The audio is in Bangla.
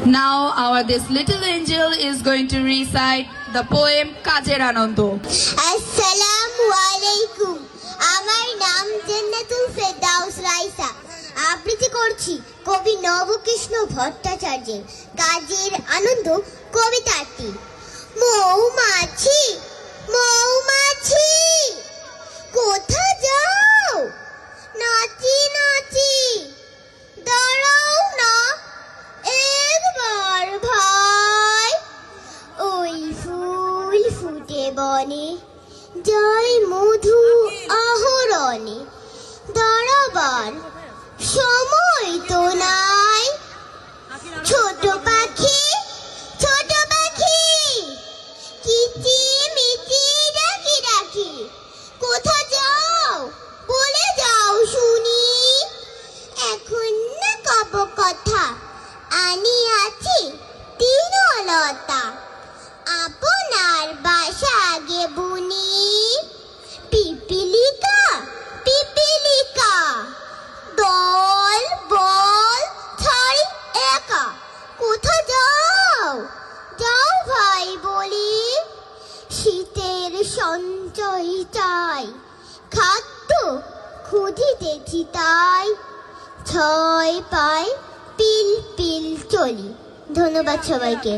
Now this little angel is going to recite the poem Kajer Anando. আসসালামু আলাইকুম। আমার নাম জান্নাতুল ফেরদাউস রাইসা। আবৃত্তি করছি কবি নবকৃষ্ণ ভট্টাচার্যের কাজের আনন্দ কবিতাটি। মৌমাছি মৌমাছি কোথা যাও, নাচি নাচি দাঁড়াও না একবার ভাই। ওই ফুল ফুটে বনে জয় মধু আহরণে, দাঁড়াবার সময় তো নাই। ছোট পাখি কিচিমিচি ডাকি ডাকি কোথা যাও বলে যাও শুনি। এখন না কব কথা আনি আছি তৃণলতা, আপনার বাসা আগে বুনি। পিপিলিকা পিপিলিকা দল বল ছাড়ি একা কোথা যাও, যাও ভাই বলি। শীতের সঞ্চয় চাই, খাদ্য খুঁজিতেছি তাই। ছয় পায় পিল পিল চলি। ধন্যবাদ সবাইকে।